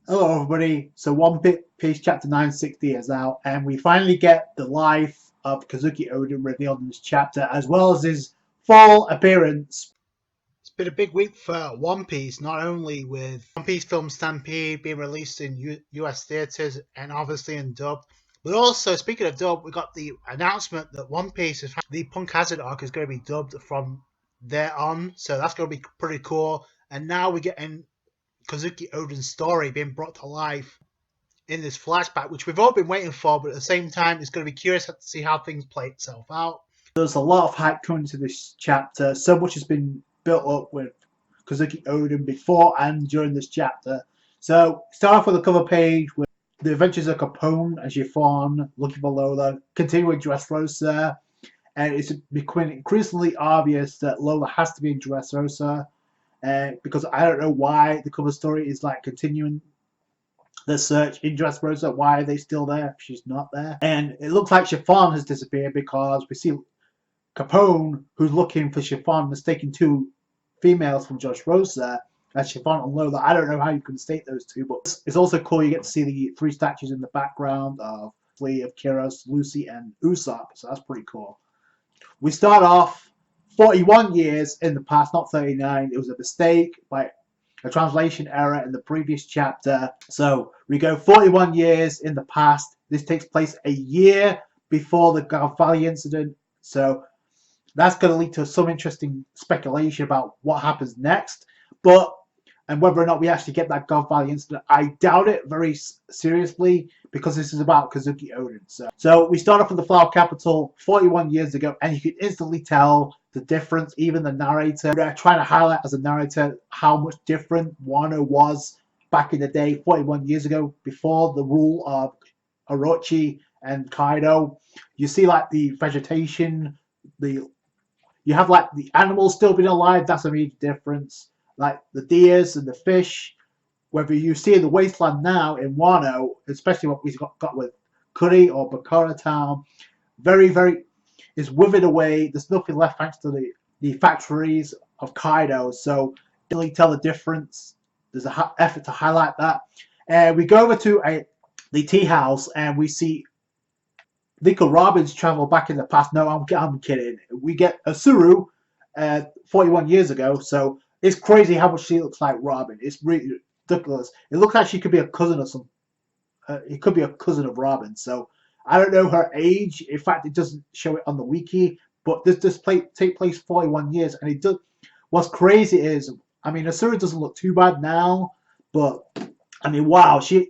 Hello everybody, so One Piece chapter 960 is out and we finally get the life of Kozuki Oden revealed in this chapter as well as his full appearance. It's been a big week for One Piece, not only with One Piece Film Stampede being released in US theatres and obviously in dub, but also, speaking of dub, we got the announcement that One Piece is the Punk Hazard arc is going to be dubbed from there on, so that's going to be pretty cool. And now we're getting Kozuki Oden's story being brought to life in this flashback, which we've all been waiting for, but at the same time, it's going to be curious to see how things play itself out. There's a lot of hype coming to this chapter, so much has been built up with Kozuki Oden before and during this chapter. So start off with the cover page with the adventures of Capone and Chiffon looking for Lola, continuing Dressrosa, and it's becoming increasingly obvious that Lola has to be in Dressrosa. Because I don't know why the cover story is like continuing the search in Dressrosa. Why are they still there if she's not there? And it looks like Chiffon has disappeared because we see Capone, who's looking for Chiffon, mistaking two females from Dressrosa as Chiffon and Lola. I don't know how you can state those two, but it's also cool. You get to see the three statues in the background of Kiros, Lucy, and Usopp, so that's pretty cool. We start off 41 years in the past, not 39. It was a mistake by a translation error in the previous chapter. So we go 41 years in the past. This takes place a year before the God Valley incident. So that's going to lead to some interesting speculation about what happens next. And whether or not we actually get that God Valley incident, I doubt it very seriously because this is about Kozuki Oden. So we start off in the Flower Capital 41 years ago, and you can instantly tell the difference. Even the narrator, they're trying to highlight as a narrator how much different Wano was back in the day, 41 years ago, before the rule of Orochi and Kaido. You see like the vegetation, you have like the animals still being alive. That's a major difference. Like the deers and the fish, whether you see the wasteland now in Wano, especially what we've got with Kuri or Bakara Town, very is withered away. There's nothing left thanks to the factories of Kaido. So you really tell the difference. There's an effort to highlight that. And we go over to the tea house and we see Nico Robbins travel back in the past. No, I'm kidding. We get Asuru 41 years ago. So it's crazy how much she looks like Robin. It's really ridiculous. It looks like she could be a cousin of some. It could be a cousin of Robin. So I don't know her age. In fact, it doesn't show it on the wiki. But this take place 41 years, and it does. What's crazy is, I mean, Asura doesn't look too bad now, but I mean, wow, she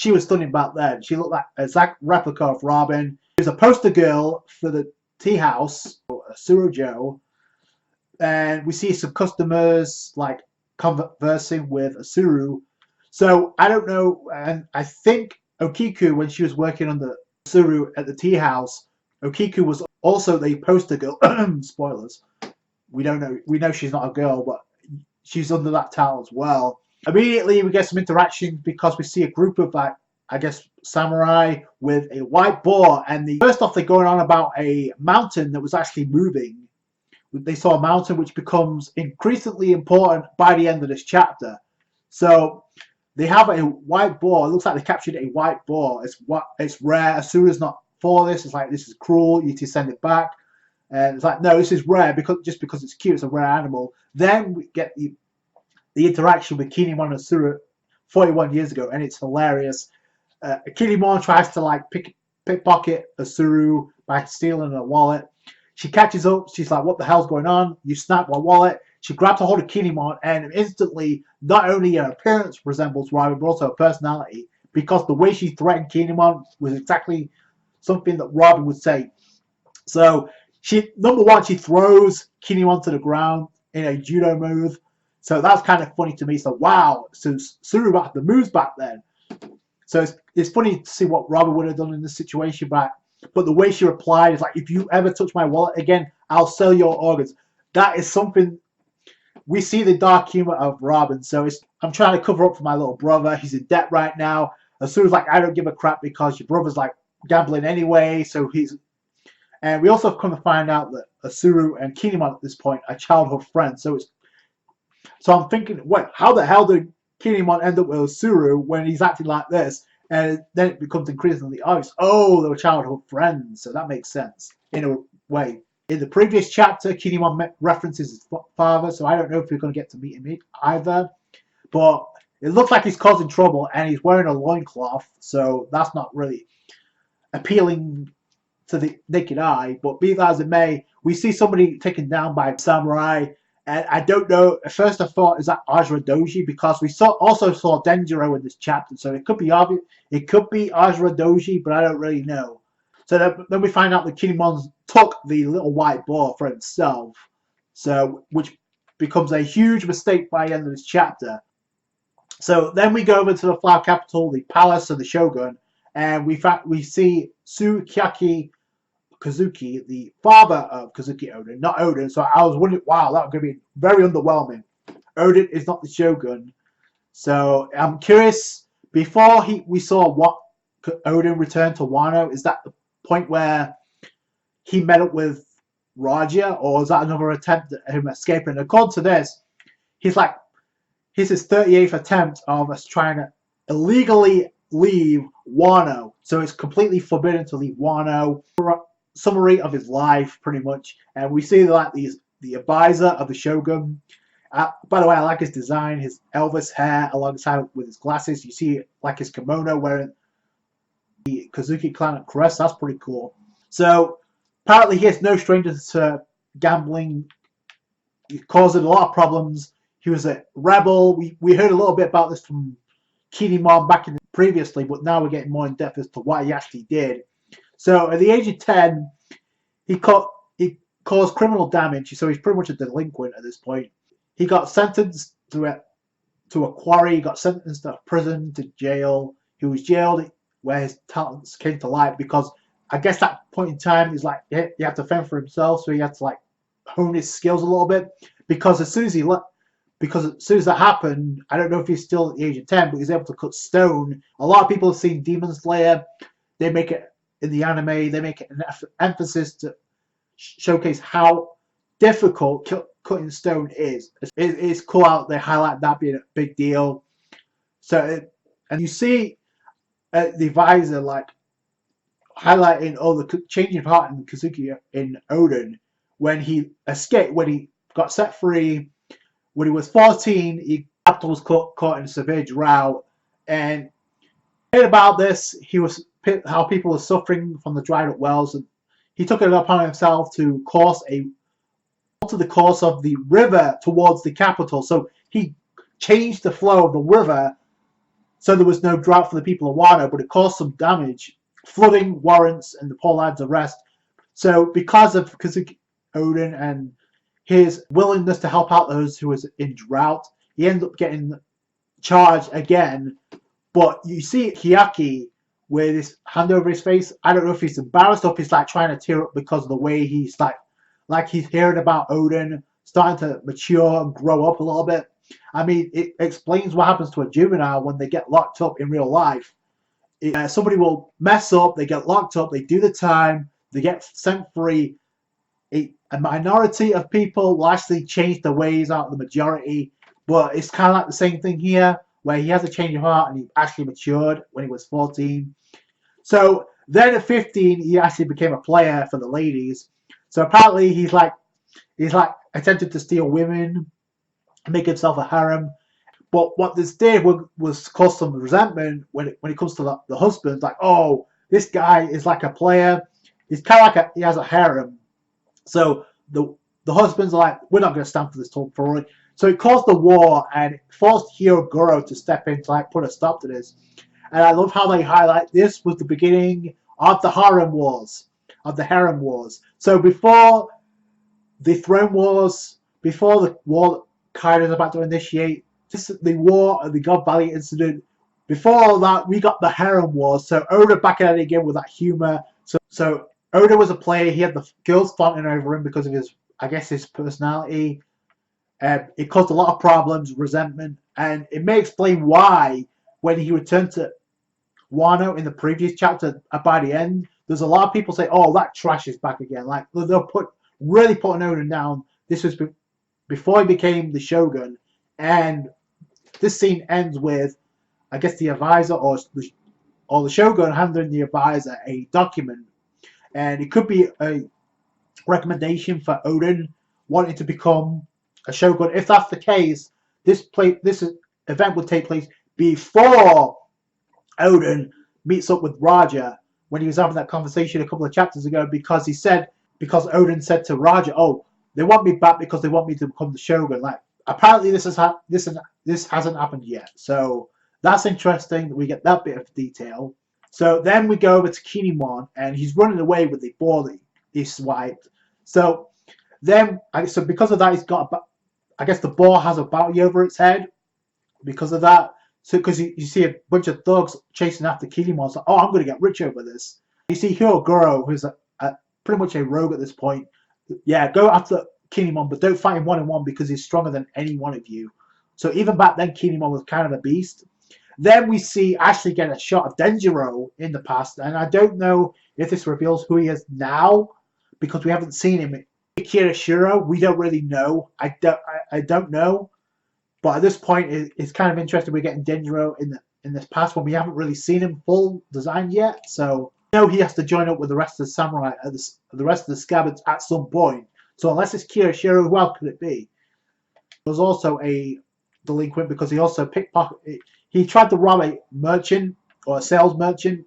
was stunning back then. She looked like an exact replica of Robin. She was a poster girl for the tea house, Asura Joe. And we see some customers like conversing with Asuru. So I don't know, and I think Okiku, when she was working on the Asuru at the tea house, Okiku was also the poster girl. Spoilers. We don't know. We know she's not a girl, but she's under that title as well. Immediately, we get some interaction because we see a group of like, I guess, samurai with a white boar, and first off they're going on about a mountain that was actually moving. They saw a mountain which becomes increasingly important by the end of this chapter. So they have a white boar. It looks like they captured a white boar. It's rare. Asura's not for this. It's like, this is cruel. You need to send it back. And it's like, no, this is rare because it's cute. It's a rare animal. Then we get the interaction with Kinemon and Asura 41 years ago, and it's hilarious. Kinemon tries to like pickpocket Asuru by stealing a wallet. She catches up. She's like, what the hell's going on? You snap my wallet. She grabs a hold of Kinemon, and instantly, not only her appearance resembles Robin, but also her personality, because the way she threatened Kinemon was exactly something that Robin would say. So, number one, she throws Kinemon to the ground in a judo move. So that's kind of funny to me. So, wow. So, Suru had the moves back then. So, it's funny to see what Robin would have done in this situation, but the way she replied is like, if you ever touch my wallet again, I'll sell your organs. That is something. We see the dark humor of Robin. So I'm trying to cover up for my little brother. He's in debt right now. As soon as like, I don't give a crap because your brother's like gambling anyway. And we also come to find out that Asuru and Kinemon at this point are childhood friends. So I'm thinking, how the hell did Kinemon end up with Suru when he's acting like this, and then it becomes increasingly obvious. Oh, they were childhood friends, so that makes sense in a way. In the previous chapter, Kinemon references his father, so I don't know if we're going to get to meet him either. But it looks like he's causing trouble, and he's wearing a loincloth, so that's not really appealing to the naked eye. But be that as it may, we see somebody taken down by a samurai, and I don't know. At first, I thought, is that Ajra Doji? Because we also saw Denjiro in this chapter, so it could be obvious. It could be Ajra Doji, but I don't really know. So then we find out that Kinemon took the little white ball for himself, so which becomes a huge mistake by the end of this chapter. So then we go over to the flower capital, the palace of the shogun, and we see Sukiyaki Kozuki, the father of Kozuki Oden, not Oden. So I was wondering, wow, that was going to be very underwhelming. Oden is not the shogun. So I'm curious, before we saw what Oden returned to Wano, is that the point where he met up with Raja, or is that another attempt at him escaping? According to this, he's his 38th attempt of us trying to illegally leave Wano. So it's completely forbidden to leave Wano. Summary of his life, pretty much. And we see like the advisor of the shogun. By the way, I like his design, his Elvis hair alongside with his glasses. You see like his kimono wearing the Kozuki clan crest. That's pretty cool. So apparently he is no stranger to gambling. He caused a lot of problems. He was a rebel. We heard a little bit about this from Kinemon back in previously, but now we're getting more in depth as to what he actually did. So at the age of 10, he caused criminal damage. So he's pretty much a delinquent at this point. He got sentenced to a quarry. He got sentenced to prison, to jail. He was jailed where his talents came to light, because I guess that point in time he's like, he had to fend for himself, so he had to like hone his skills a little bit. Because as soon as that happened, I don't know if he's still at the age of 10, but he's able to cut stone. A lot of people have seen Demon Slayer. They make it in the anime. They make it an emphasis to showcase how difficult cutting stone is. It's cool out. They highlight that being a big deal. So, and you see the advisor like highlighting the changing of heart in Kozuki in Oden when he escaped, when he got set free. When he was 14, his capital was caught in a severe drought, and about this, how people were suffering from the dried up wells, and he took it upon himself to alter the course of the river towards the capital. So he changed the flow of the river, so there was no drought for the people of Wano, but it caused some damage, flooding warrants and the poor lads' arrest. So because of Kozuki Oden and his willingness to help out those who was in drought, he ended up getting charged again. But you see Kiyaki with his hand over his face. I don't know if he's embarrassed or if he's like trying to tear up because of the way he's like he's hearing about Oden starting to mature and grow up a little bit. I mean, it explains what happens to a juvenile when they get locked up in real life. Somebody will mess up, they get locked up, they do the time, they get sent free. A minority of people will actually change their ways out of the majority, but it's kind of like the same thing here, where he has a change of heart and he actually matured when he was 14. So then at 15, he actually became a player for the ladies. So apparently he's like attempted to steal women, make himself a harem. But what this did was cause some resentment when it comes to the husband. Like, oh, this guy is like a player. He's kind of like he has a harem. So the husbands are like, we're not going to stand for this tomfoolery. So it caused the war, and it forced Hirogoro to step in to like put a stop to this. And I love how they highlight this was the beginning of the harem wars, So before the throne wars, before the war Kaido is about to initiate, the war of the God Valley incident, before all that, we got the harem wars. So Oda back at it again with that humor. So Oda was a player. He had the girls fawning over him because of his personality. It caused a lot of problems, resentment, and it may explain why when he returned to Wano in the previous chapter, by the end, there's a lot of people say, "Oh, that trash is back again." Like they'll really putting Oden down. This was before he became the shogun, and this scene ends with, I guess, the advisor or the shogun handing the advisor a document, and it could be a recommendation for Oden wanting to become a shogun. If that's the case, this event would take place before Oden meets up with Raja when he was having that conversation a couple of chapters ago, because Oden said to Raja, "Oh, they want me back because they want me to become the shogun." Like, apparently this hasn't happened yet, so that's interesting that we get that bit of detail. So then we go over to Kinemon, and he's running away with the ball that he swiped. So because of that, he's got I guess the ball has a bounty over its head because of that. So because you see a bunch of thugs chasing after Kinemon, so I'm going to get rich over this. You see Hyogoro, who's pretty much a rogue at this point. Yeah, go after Kinemon, but don't fight him one-on-one because he's stronger than any one of you. So even back then, Kinemon was kind of a beast. Then we see Ashley get a shot of Denjiro in the past, and I don't know if this reveals who he is now because we haven't seen him. Kirishiro, we don't really know. I don't know. But at this point, it's kind of interesting we're getting Denjiro in this past when we haven't really seen him full design yet. So we know he has to join up with the rest of the samurai, the rest of the scabbards at some point. So unless it's Kirishiro, who else could it be? There was also a delinquent because he also pickpocketed. He tried to rob a merchant or a sales merchant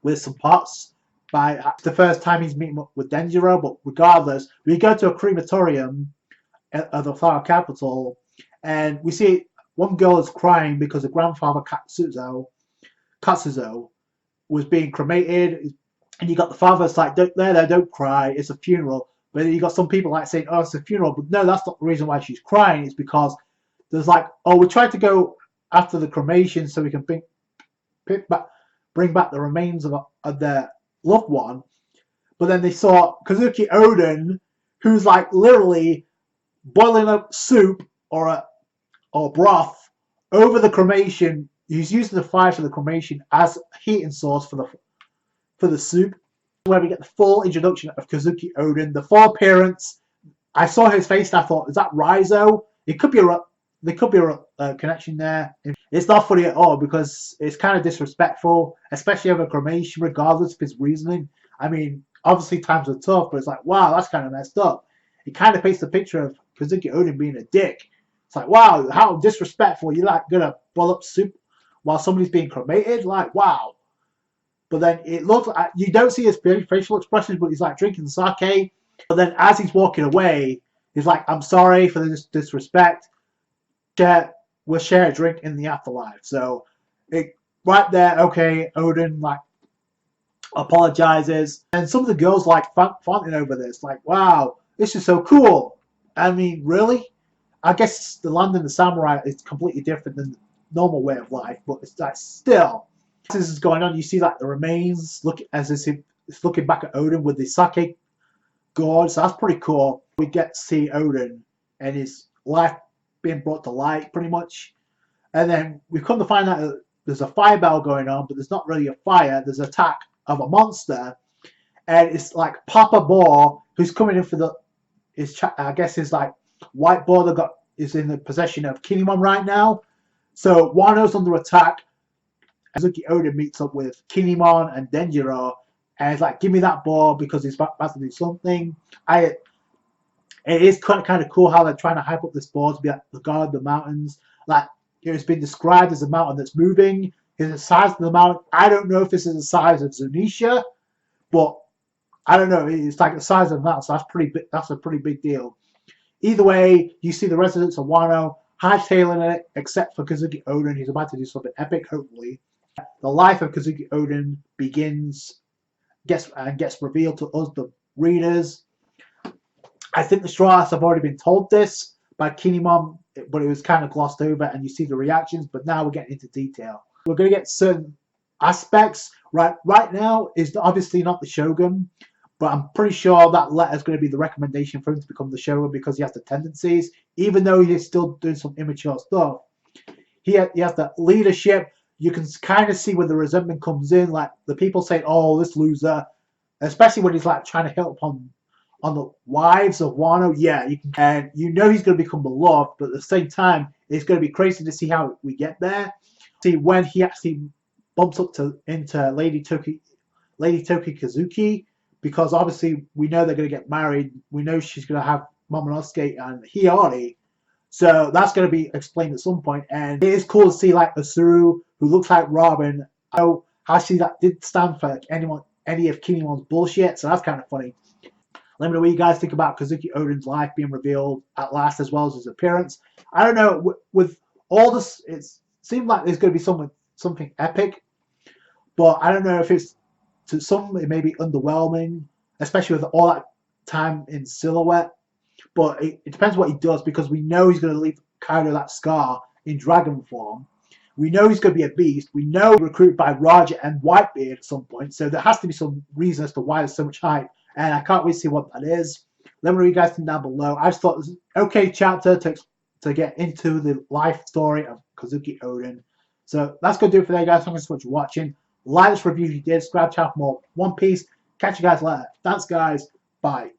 with some pots. By the first time he's meeting up with Denjiro, but regardless, we go to a crematorium at the Flower Capital, and we see one girl is crying because her grandfather Katsuzo was being cremated, and you got the father that's like, don't cry, it's a funeral. But you got some people like saying, oh, it's a funeral, but no, that's not the reason why she's crying. It's because there's like, oh, we tried to go after the cremation so we can bring back the remains of their loved one, but then they saw Kozuki Oden, who's like literally boiling up soup or broth over the cremation. He's using the fire for the cremation as heating source for the soup. Where we get the full introduction of Kozuki Oden, the full appearance. I saw his face and I thought, is that Raizo? There could be a connection there. It's not funny at all because it's kind of disrespectful, especially over cremation, regardless of his reasoning. I mean, obviously times are tough, but it's like, wow, that's kind of messed up. It kind of paints the picture of Kozuki Oden being a dick. It's like, wow, how disrespectful. You're like gonna boil up soup while somebody's being cremated? Like, wow. But then it looks like, you don't see his facial expressions, but he's like drinking sake. But then as he's walking away, he's like, I'm sorry for this disrespect. We'll share a drink in the afterlife. So right there, okay, Oden like apologizes, and some of the girls like fawning over this, like, wow, this is so cool. I mean, really? I guess the land in the samurai is completely different than the normal way of life, but it's like still, as this is going on, you see like the remains it's looking back at Oden with the sake gourd. So that's pretty cool. We get to see Oden and his life being brought to light pretty much, and then we come to find out that there's a fire battle going on, but there's not really a fire. There's an attack of a monster, and it's like Papa Boar who's coming in for I guess his like white boar that is in the possession of Kinemon right now. So Wano's under attack. Kozuki Oden meets up with Kinemon and Denjiro, and he's like, give me that boar because he's about to do something. It is kind of cool how they're trying to hype up this boar to be like the god of the mountains. Like, it's been described as a mountain that's moving. It's the size of the mountain. I don't know if this is the size of Zunisha, but I don't know. It's like the size of the mountain, so that's pretty big. That's a pretty big deal. Either way, you see the residents of Wano hightailing it, except for Kozuki Oden. He's about to do something epic, hopefully. The life of Kozuki Oden gets revealed to us, the readers. I think the Straw Hats have already been told this by Kinemon, but it was kind of glossed over, and you see the reactions. But now we're getting into detail. We're going to get certain aspects. Right now is obviously not the Shogun, but I'm pretty sure that letter is going to be the recommendation for him to become the Shogun because he has the tendencies. Even though he's still doing some immature stuff, he has the leadership. You can kind of see where the resentment comes in. Like the people saying, "Oh, this loser," especially when he's like trying to hit upon on the wives of Wano, yeah, you can, and you know he's going to become beloved, but at the same time, it's going to be crazy to see how we get there. See when he actually bumps up into Lady Toki Kozuki, because obviously we know they're going to get married. We know she's going to have Momonosuke and Hiyori, so that's going to be explained at some point. And it is cool to see like Asuru, who looks like Robin. I know how she that did stand for like, any of Kinemon's bullshit, so that's kind of funny. Let me know what you guys think about Kozuki Oden's life being revealed at last, as well as his appearance. I don't know, with all this, it seems like there's going to be something epic, but I don't know if it's, to some it may be underwhelming, especially with all that time in silhouette. But it depends what he does, because we know he's going to leave Kaido that scar in dragon form. We know he's going to be a beast. We know he's recruited by Roger and Whitebeard at some point, so there has to be some reason as to why there's so much hype. And I can't wait to see what that is. Let me know what you guys think down below. I just thought it was an okay chapter to get into the life story of Kozuki Oden. So that's going to do it for today, guys. Thank you so much for watching. Like this review if you did. Subscribe to channel for more One Piece. Catch you guys later. Thanks, guys. Bye.